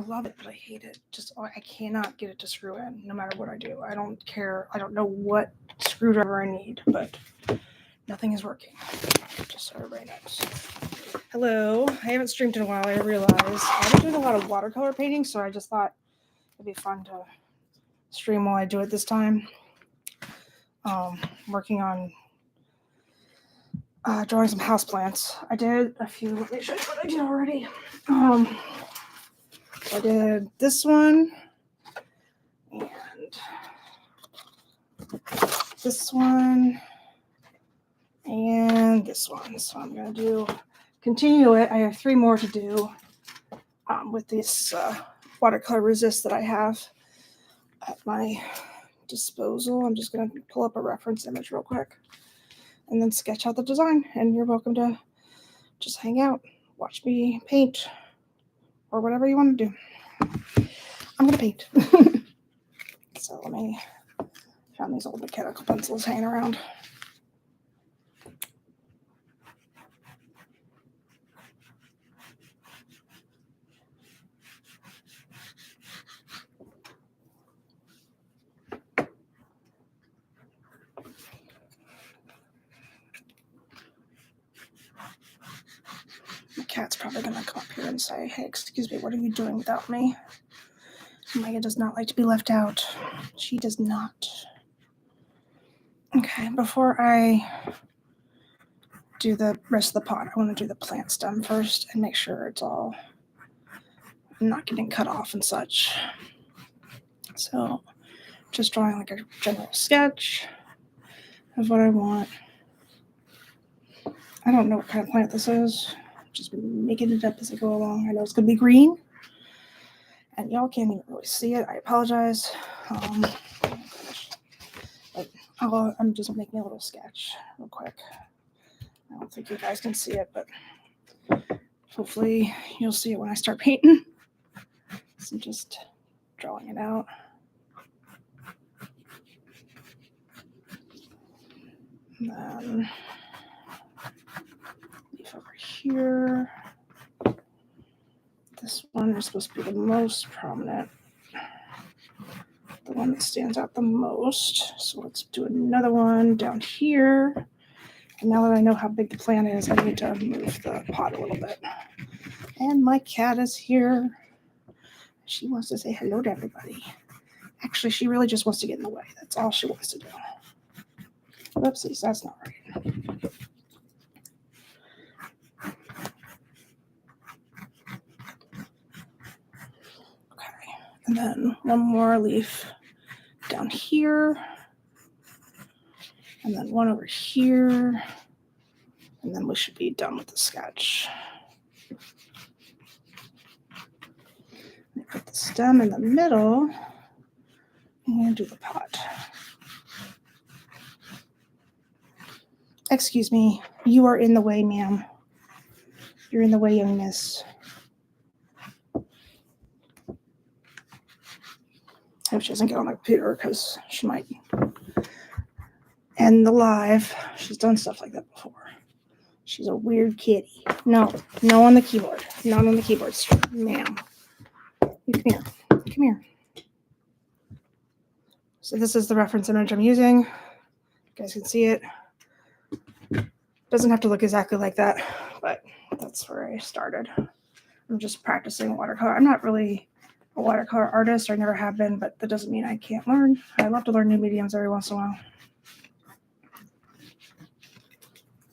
love it, but I hate it. I cannot get it to screw in no matter what I do. I don't care. I don't know what screwdriver I need, but nothing is working. Just so everybody knows. Hello. I haven't streamed in a while. I realize I've been doing a lot of watercolor painting, so I just thought it'd be fun to stream while I do it this time. Working on drawing some houseplants. I did a few. Let me show you what I did already. I did this one and this one and this one. So I'm going to continue it. I have 3 more to do with this watercolor resist that I have at my disposal. I'm just going to pull up a reference image real quick and then sketch out the design. And you're welcome to just hang out, watch me paint, or whatever you want to do. I'm going to paint. So let me found these old mechanical pencils hanging around. My cat's probably going to come up here and say, hey, excuse me, what are you doing without me? Maya does not like to be left out. She does not. Okay, before I do the rest of the pot, I want to do the plant stem first and make sure it's all not getting cut off and such. So just drawing like a general sketch of what I want. I don't know what kind of plant this is. Just making it up as I go along. I know it's going to be green. And y'all can't even really see it. I apologize. But I'm just making a little sketch real quick. I don't think you guys can see it, but hopefully you'll see it when I start painting. So just drawing it out. And then leaf over here. This one is supposed to be the most prominent, the one that stands out the most. So let's do another one down here. And now that I know how big the plant is, I need to move the pot a little bit. And my cat is here. She wants to say hello to everybody. Actually, she really just wants to get in the way. That's all she wants to do. Whoopsies, that's not right. And then one more leaf down here. And then one over here. And then we should be done with the sketch. Put the stem in the middle and do the pot. Excuse me, you are in the way, ma'am. You're in the way, young miss. I hope she doesn't get on my computer because she might end the live. She's done stuff like that before. She's a weird kitty. No on the keyboard. Not on the keyboard, ma'am. You come here. Come here. So this is the reference image I'm using. You guys can see it. Doesn't have to look exactly like that, but that's where I started. I'm just practicing watercolor. I'm not really a watercolor artist. I never have been, but that doesn't mean I can't learn. I love to learn new mediums every once in a while.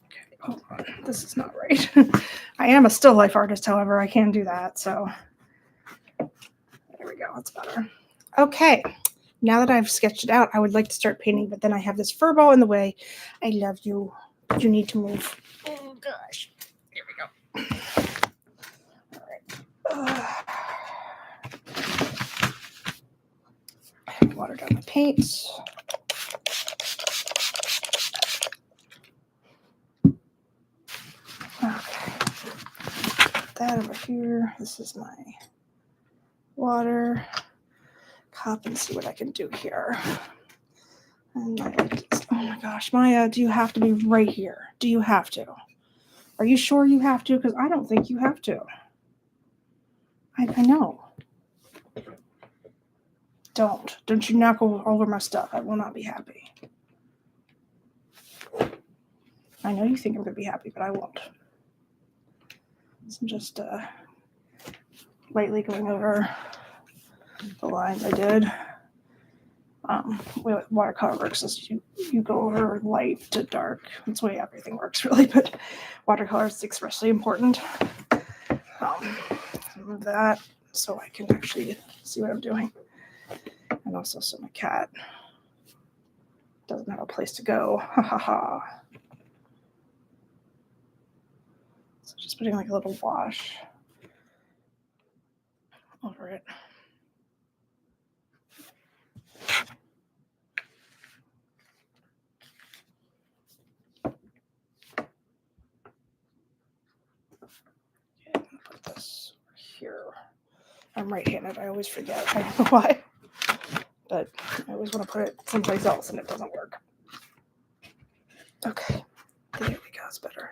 Okay, hold on. This is not right. I am a still life artist, however, I can do that. So there we go. That's better. Okay. Now that I've sketched it out, I would like to start painting, but then I have this fur ball in the way. I love you. You need to move. Oh, gosh. Here we go. All right. Water down my paints. Okay. Put that over here. This is my water cup and see what I can do here. And oh my gosh, Maya, do you have to be right here? Do you have to? Are you sure you have to? Because I don't think you have to. I know. Don't you knock all over my stuff. I will not be happy. I know you think I'm going to be happy, but I won't. So I'm just lightly going over the lines I did. With Watercolor works is you go over light to dark. That's the way everything works, really, but watercolor is especially important. Move that so I can actually see what I'm doing. And also so my cat doesn't have a place to go. Ha ha ha. So just putting like a little wash over it. Okay, I'm gonna put this here. I'm right-handed. I always forget. I don't know why. But I always want to put it someplace else and it doesn't work. Okay. There we go. It's better.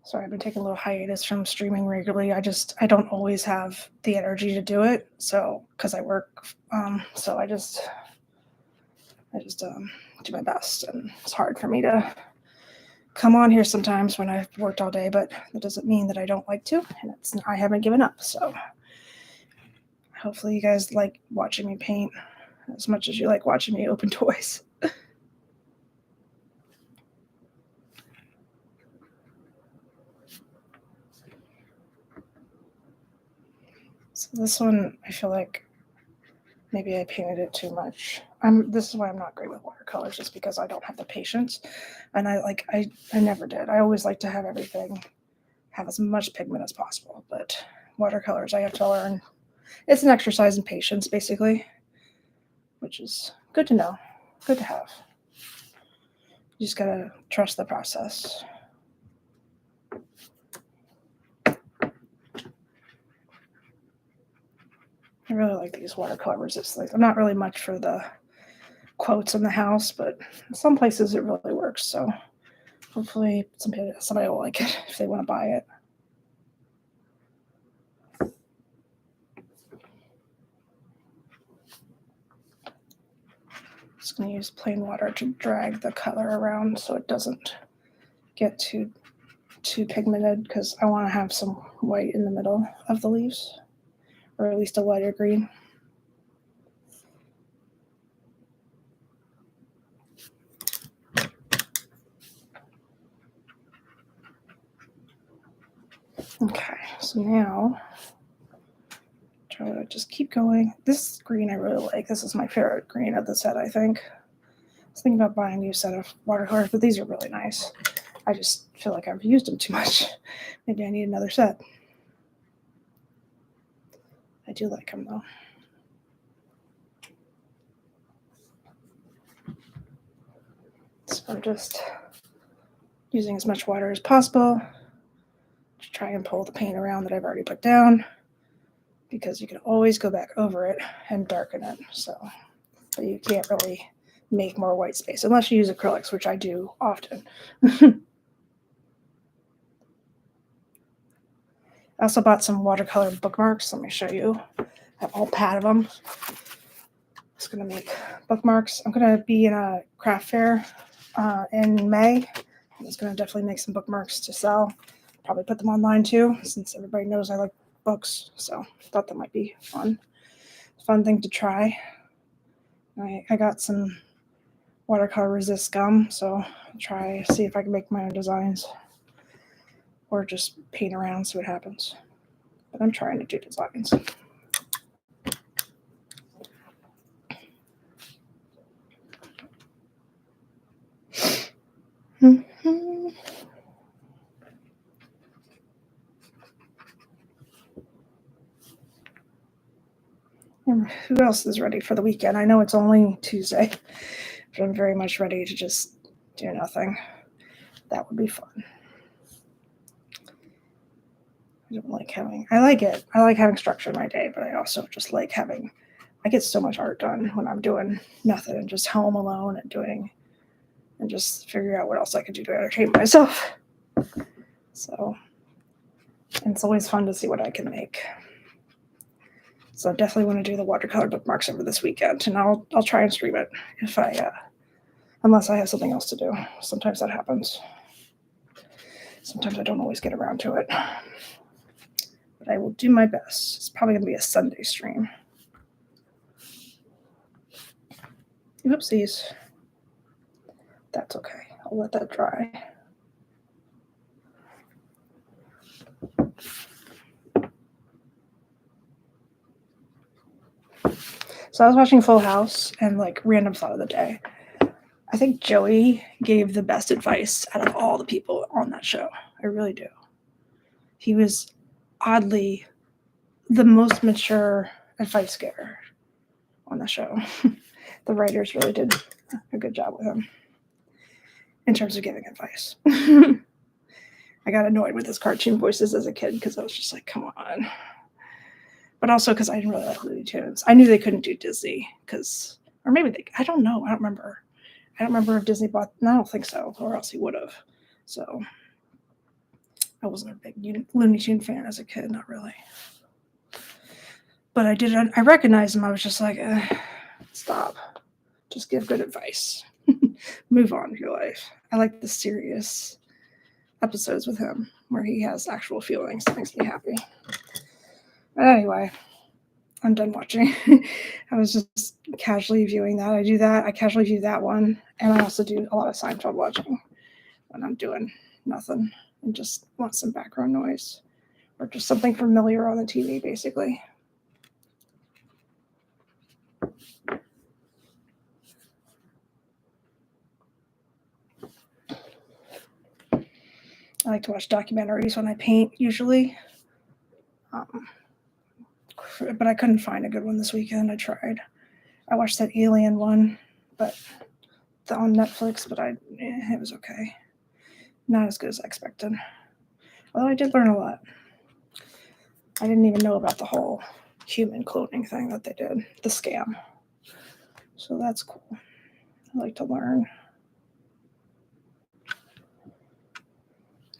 Sorry, I've been taking a little hiatus from streaming regularly. I don't always have the energy to do it. So, because I work, so I just do my best, and it's hard for me to come on here sometimes when I've worked all day. But that doesn't mean that I don't like to, and I haven't given up. So, hopefully, you guys like watching me paint as much as you like watching me open toys. So this one, I feel like maybe I painted it too much. This is why I'm not great with watercolors, just because I don't have the patience, and I never did. I always like to have everything have as much pigment as possible, but watercolors I have to learn. It's an exercise in patience, basically, which is good to know, good to have. You just gotta trust the process. I really like these watercolor resist. I'm not really much for the quotes in the house, but in some places it really works. So hopefully somebody will like it if they want to buy it. Just going to use plain water to drag the color around so it doesn't get too pigmented, because I want to have some white in the middle of the leaves, or at least a lighter green. Okay, so now try to just keep going. This green I really like. This is my favorite green of the set, I think. I was thinking about buying a new set of watercolors, but these are really nice. I just feel like I've used them too much. Maybe I need another set. I do like them though. So I'm just using as much water as possible to try and pull the paint around that I've already put down, because you can always go back over it and darken it. So, but you can't really make more white space unless you use acrylics, which I do often. I also bought some watercolor bookmarks. Let me show you. I have a whole pad of them. I'm just going to make bookmarks. I'm going to be in a craft fair in May. I'm just going to definitely make some bookmarks to sell. Probably put them online too, since everybody knows I like books. So I thought that might be fun thing to try. I got some watercolor resist gum, so I'll see if I can make my own designs, or just paint around, see what happens. But I'm trying to do designs. Who else is ready for the weekend? I know it's only Tuesday, but I'm very much ready to just do nothing. That would be fun. I like it. I like having structure in my day, but I also just like I get so much art done when I'm doing nothing and just home alone and just figure out what else I can do to entertain myself. So, and it's always fun to see what I can make. So I definitely want to do the watercolor bookmarks over this weekend, and I'll try and stream it if unless I have something else to do. Sometimes that happens. Sometimes I don't always get around to it, but I will do my best. It's probably going to be a Sunday stream. Oopsies. That's okay. I'll let that dry. So I was watching Full House, and like random thought of the day. I think Joey gave the best advice out of all the people on that show. I really do. He was oddly the most mature advice giver on the show. The writers really did a good job with him in terms of giving advice. I got annoyed with his cartoon voices as a kid because I was just like, come on. But also because I didn't really like Looney Tunes. I knew they couldn't do Disney because, or maybe they, I don't know. I don't remember. I don't remember if Disney bought, no, I don't think so, or else he would have. So I wasn't a big Looney Tune fan as a kid, not really. But I recognized him. I was just like, stop. Just give good advice. Move on with your life. I like the serious episodes with him where he has actual feelings. That makes me happy. But anyway, I'm done watching. I was just casually viewing that. I do that. I casually view that one. And I also do a lot of Seinfeld watching when I'm doing nothing and just want some background noise or just something familiar on the TV, basically. I like to watch documentaries when I paint, usually. But I couldn't find a good one this weekend. I tried. I watched that Alien one, but on Netflix, but it was okay. Not as good as I expected. Although I did learn a lot. I didn't even know about the whole human cloning thing that they did, the scam. So that's cool. I like to learn.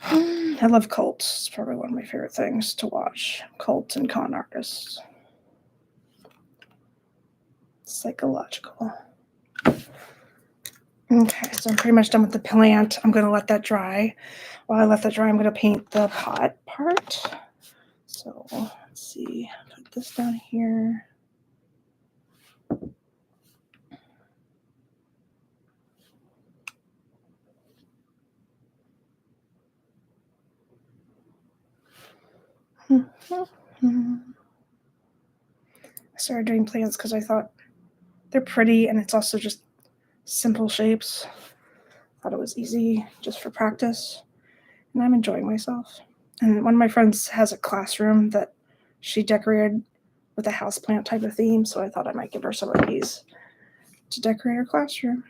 I love cults. It's probably one of my favorite things to watch. Cults and con artists. Psychological. Okay, so I'm pretty much done with the plant. I'm going to let that dry. While I let that dry, I'm going to paint the pot part. So let's see. Put this down here. I started doing plants because I thought they're pretty and it's also just simple shapes. Thought it was easy just for practice. And I'm enjoying myself. And one of my friends has a classroom that she decorated with a houseplant type of theme, so I thought I might give her some of these to decorate her classroom.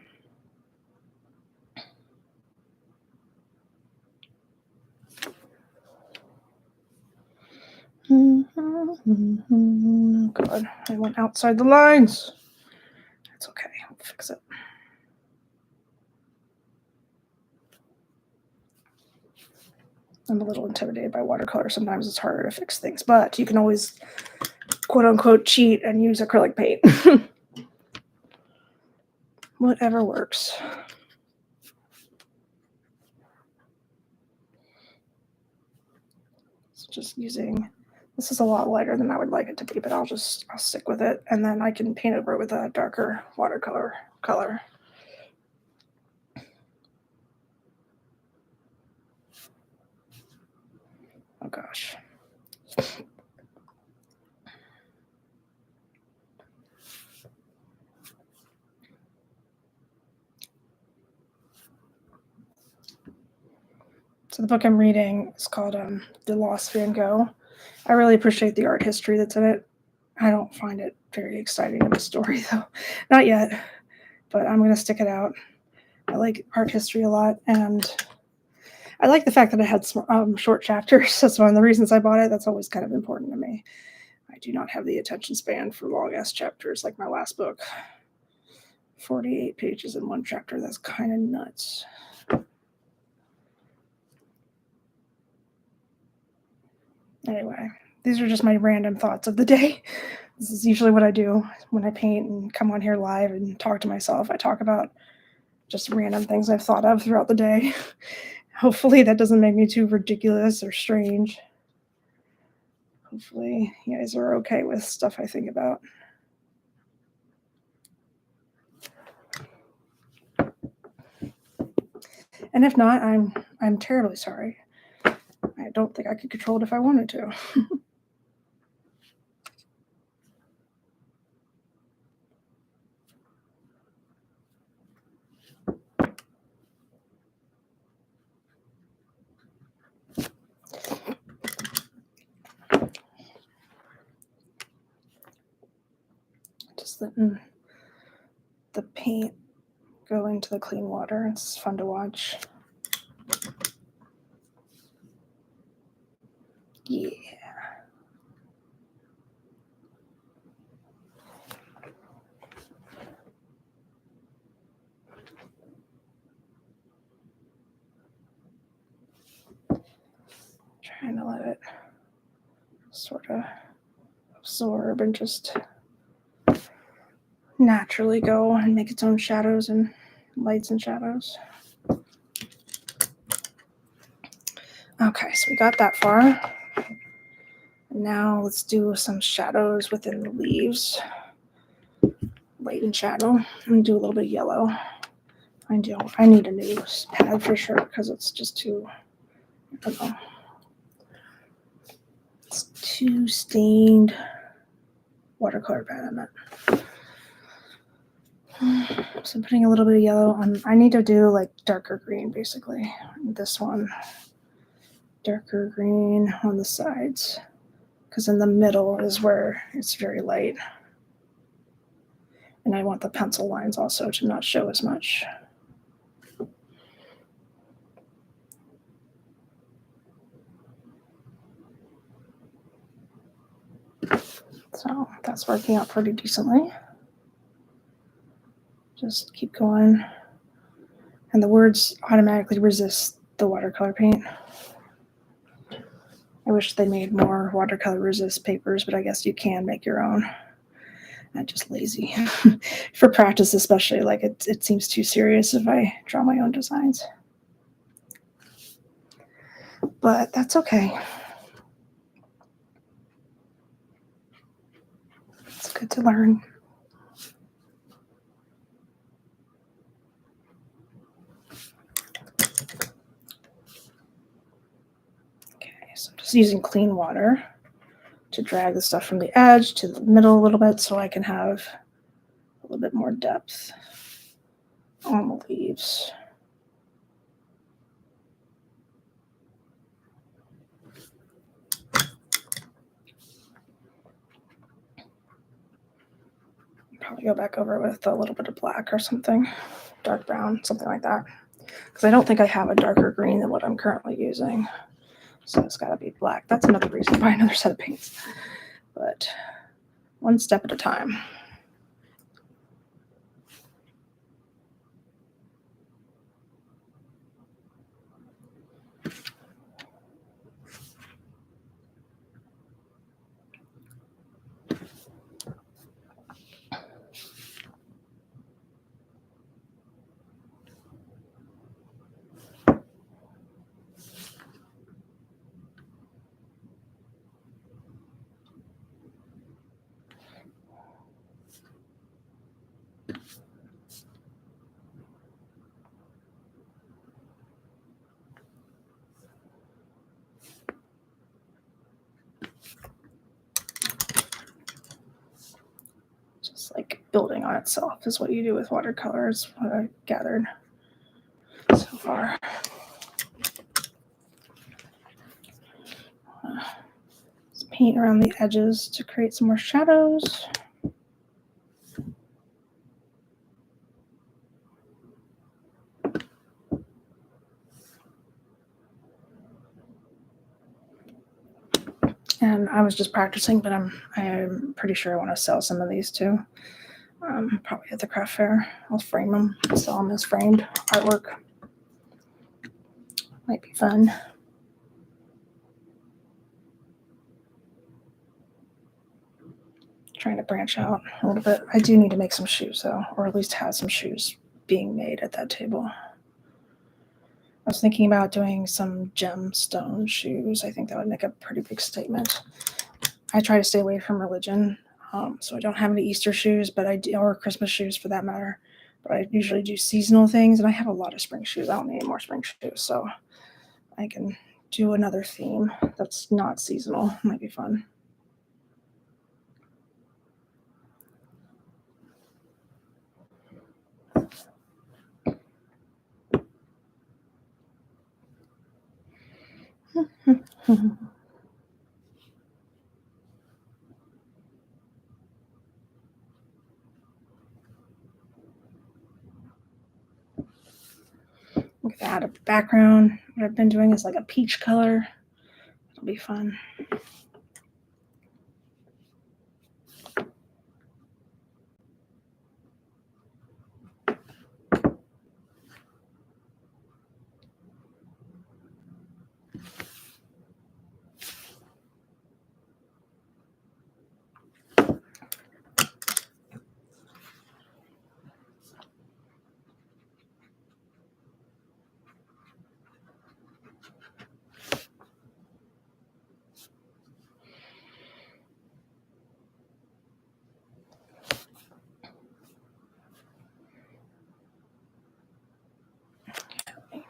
God, I went outside the lines. It's okay. I'll fix it. I'm a little intimidated by watercolor. Sometimes it's harder to fix things, but you can always, quote unquote, cheat and use acrylic paint. Whatever works. So just using, this is a lot lighter than I would like it to be, but I'll stick with it, and then I can paint over it with a darker watercolor color. Oh gosh. So the book I'm reading is called The Lost Van Gogh. I really appreciate the art history that's in it. I don't find it very exciting of a story, though. Not yet, but I'm going to stick it out. I like art history a lot, and I like the fact that it had short chapters. That's one of the reasons I bought it. That's always kind of important to me. I do not have the attention span for long-ass chapters like my last book. 48 pages in one chapter. That's kind of nuts. Anyway, these are just my random thoughts of the day. This is usually what I do when I paint and come on here live and talk to myself. I talk about just random things I've thought of throughout the day. Hopefully that doesn't make me too ridiculous or strange. Hopefully you guys are okay with stuff I think about. And if not, I'm terribly sorry. I don't think I could control it if I wanted to. Just letting the paint go into the clean water. It's fun to watch. Yeah. Trying to let it sort of absorb and just naturally go and make its own shadows and lights and shadows. Okay, so we got that far. Now let's do some shadows within the leaves. Light and shadow. And do a little bit of yellow. I need a new pad for sure because it's just too, I don't know. It's too stained. Watercolor pad, I meant. So I'm putting a little bit of yellow on. I need to do like darker green basically. This one. Darker green on the sides. Because in the middle is where it's very light. And I want the pencil lines also to not show as much. So that's working out pretty decently. Just keep going. And the words automatically resist the watercolor paint. I wish they made more watercolor resist papers, but I guess you can make your own. I'm just lazy. For practice especially, like it seems too serious if I draw my own designs. But that's okay. It's good to learn. Okay, so I'm just using clean water to drag the stuff from the edge to the middle a little bit so I can have a little bit more depth on the leaves. Probably go back over it with a little bit of black or something, dark brown, something like that. Because I don't think I have a darker green than what I'm currently using. So it's got to be black. That's another reason to buy another set of paints. But one step at a time. Just like building on itself is what you do with watercolor, is what I gathered so far. Just paint around the edges to create some more shadows. And I was just practicing, but I'm pretty sure I want to sell some of these too. Probably at the craft fair. I'll frame them, sell them as framed artwork. Might be fun. trying to branch out a little bit. I do need to make some shoes though, or at least have some shoes being made at that table. I was thinking about doing some gemstone shoes. I think that would make a pretty big statement. I try to stay away from religion, so I don't have any Easter shoes, but I do, or Christmas shoes for that matter. But I usually do seasonal things, and I have a lot of spring shoes. I don't need any more spring shoes, so I can do another theme that's not seasonal. Might be fun. I'm gonna add a background. What I've been doing is like a peach color. It'll be fun.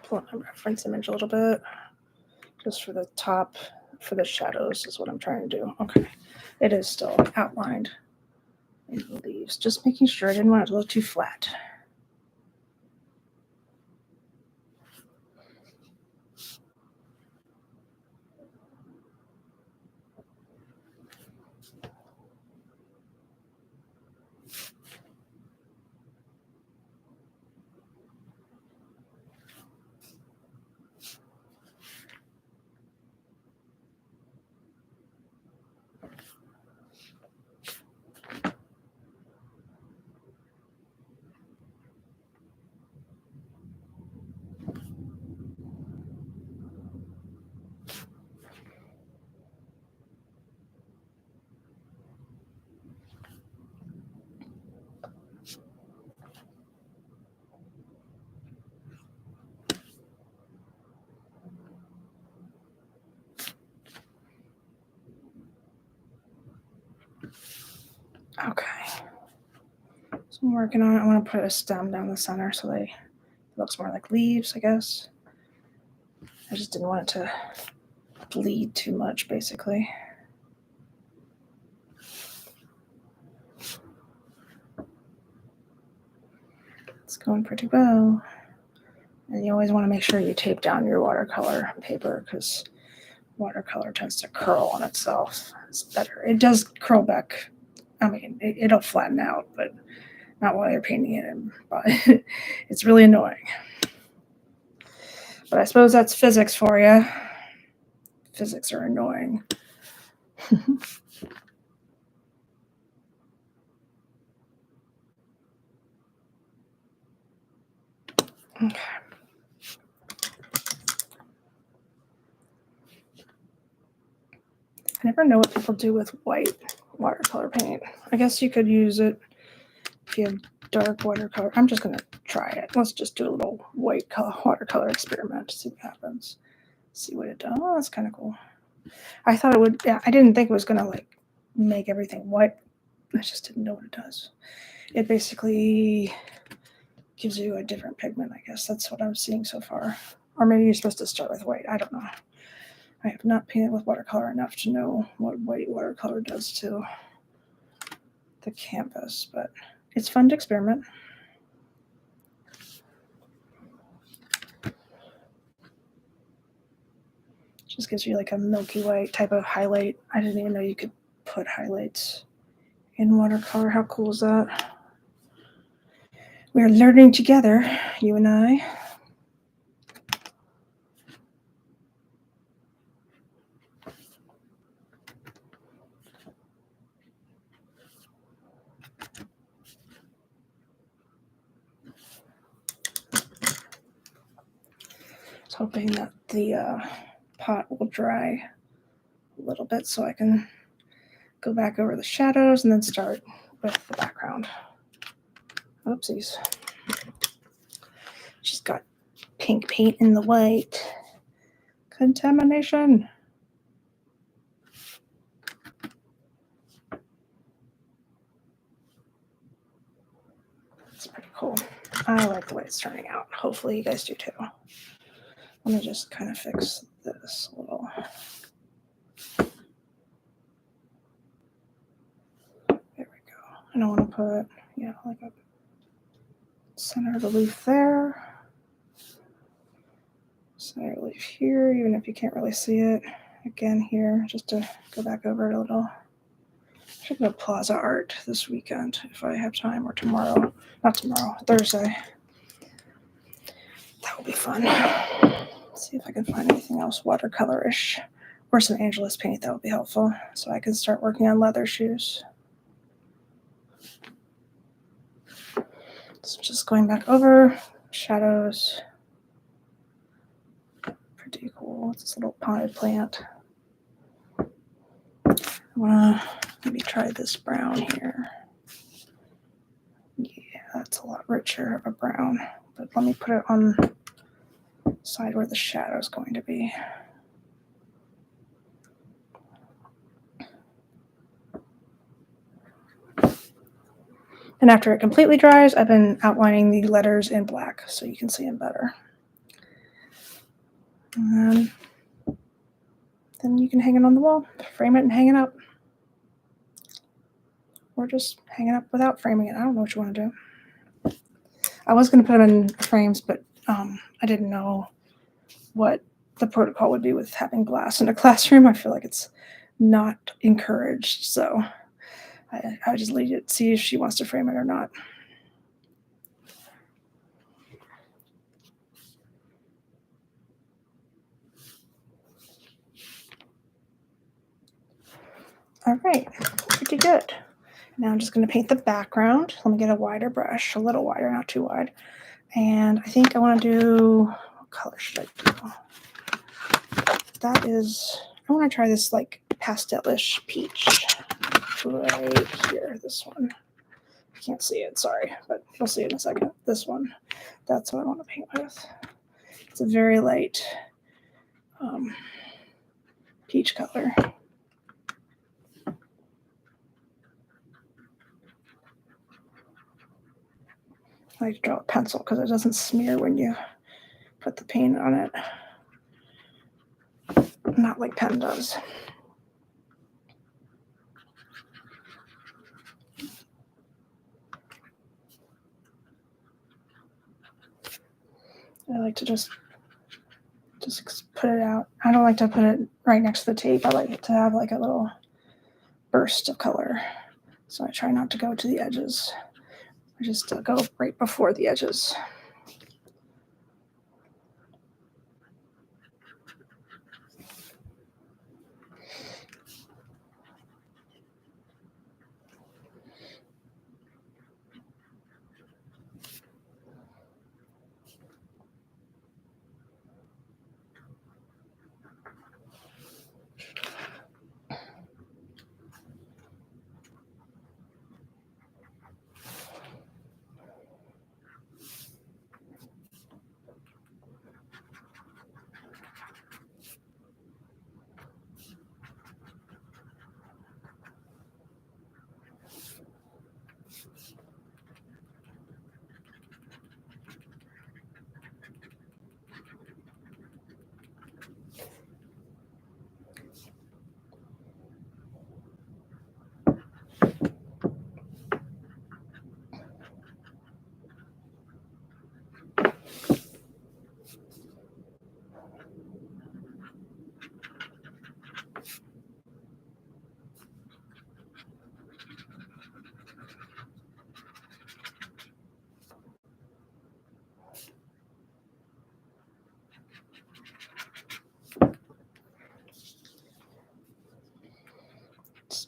Pull up my reference image a little bit, just for the top, for the shadows is what I'm trying to do. Okay, it is still outlined in the leaves. Just making sure I didn't want it to look too flat. Okay. So I'm working on it. I want to put a stem down the center so it looks more like leaves, I guess. I just didn't want it to bleed too much, basically. It's going pretty well. And you always want to make sure you tape down your watercolor paper because watercolor tends to curl on itself. It's better. It does curl back. I mean, it'll flatten out, but not while you're painting it in. But it's really annoying. But I suppose that's physics for you. Physics are annoying. Okay. I never know what people do with white watercolor paint. I guess you could use it if you have dark watercolor. I'm just going to try it. Let's just do a little white watercolor experiment to see what happens. See what it does. Oh, that's kind of cool. I thought it would. Yeah, I didn't think it was going to like make everything white. I just didn't know what it does. It basically gives you a different pigment, I guess. That's what I'm seeing so far. Or maybe you're supposed to start with white. I don't know. I have not painted with watercolor enough to know what white watercolor does to the canvas, but it's fun to experiment. Just gives you like a milky white type of highlight. I didn't even know you could put highlights in watercolor. How cool is that? We're learning together, you and I. Just hoping that the pot will dry a little bit so I can go back over the shadows and then start with the background. Oopsies. She's got pink paint in the white. Contamination. It's pretty cool. I like the way it's turning out. Hopefully you guys do too. Let me just kind of fix this a little. There we go. I don't want to put, like a center of the leaf there. Center of the leaf here, even if you can't really see it. Again here, just to go back over it a little. I should go to Plaza Art this weekend if I have time, or tomorrow. Not tomorrow, Thursday. That will be fun. Let's see if I can find anything else watercolorish or some Angelus paint. That would be helpful so I can start working on leather shoes. So just going back over shadows. Pretty cool. It's this little potted plant. I want to maybe try this brown here. Yeah, that's a lot richer of a brown. But let me put it on the side where the shadow is going to be. And after it completely dries, I've been outlining the letters in black so you can see them better. And then you can hang it on the wall, frame it and hang it up. Or just hang it up without framing it. I don't know what you want to do. I was going to put them in frames, but I didn't know what the protocol would be with having glass in a classroom. I feel like it's not encouraged. So I would just leave it, see if she wants to frame it or not. All right, pretty good. Now I'm just going to paint the background. Let me get a wider brush, a little wider, not too wide. And I think I want to do, what color should I do? That is, I want to try this like pastelish peach right here, this one. I can't see it, sorry, but you'll see it in a second. This one, that's what I want to paint with. It's a very light peach color. I like to draw a pencil because it doesn't smear when you put the paint on it. Not like pen does. I like to just put it out. I don't like to put it right next to the tape. I like it to have like a little burst of color. So I try not to go to the edges. I just go right before the edges.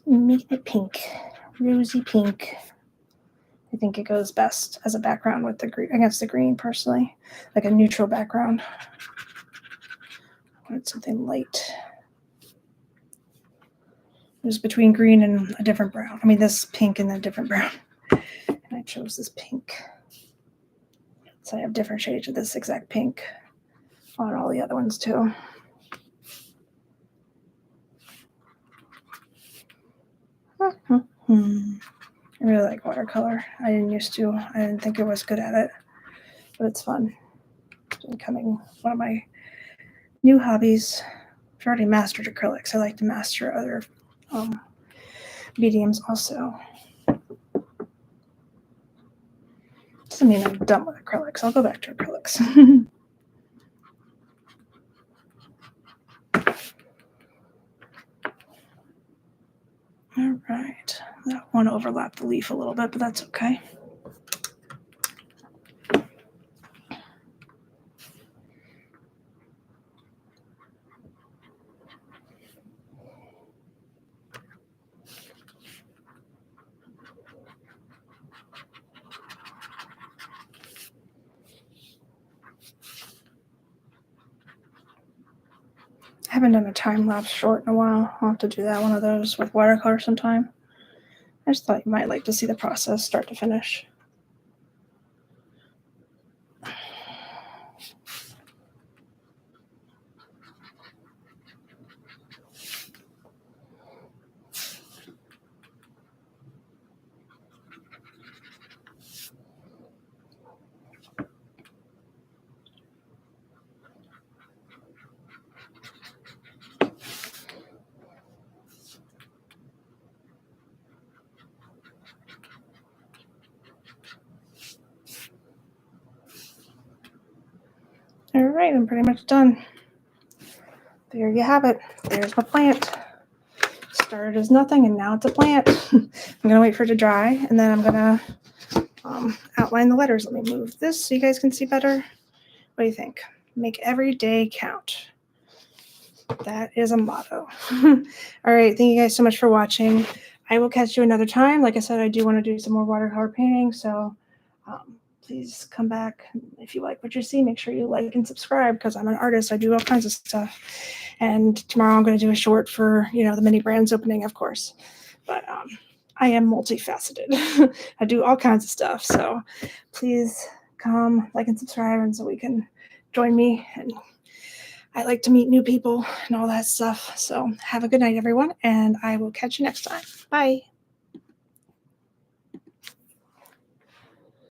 Make it pink, rosy pink. I think it goes best as a background with the green, against the green personally, like a neutral background. I want something light. was between green and a different brown. I mean, this pink and a different brown. And I chose this pink. So I have different shades of this exact pink on all the other ones too. I really like watercolor. I didn't think I was good at it, but it's fun. It's becoming one of my new hobbies. I've already mastered acrylics. I like to master other mediums also. Doesn't mean I'm done with acrylics. I'll go back to acrylics. All right. That one overlapped the leaf a little bit, but that's okay. I haven't done a time-lapse short in a while. I'll have to do that one of those with watercolor sometime. I just thought you might like to see the process start to finish. All right, I'm pretty much done. There you have it. There's my plant. Started as nothing and now it's a plant. I'm gonna wait for it to dry and then I'm gonna outline the letters. Let me move this so you guys can see better. What do you think? Make every day count. That is a motto. All right, thank you guys so much for watching. I will catch you another time. Like I said, I do want to do some more watercolor painting, so please come back. If you like what you see, make sure you like and subscribe because I'm an artist. I do all kinds of stuff. And tomorrow I'm going to do a short for, the mini brands opening, of course. But I am multifaceted. I do all kinds of stuff. So please come, like and subscribe, and so we can join me. And I like to meet new people and all that stuff. So have a good night, everyone. And I will catch you next time. Bye.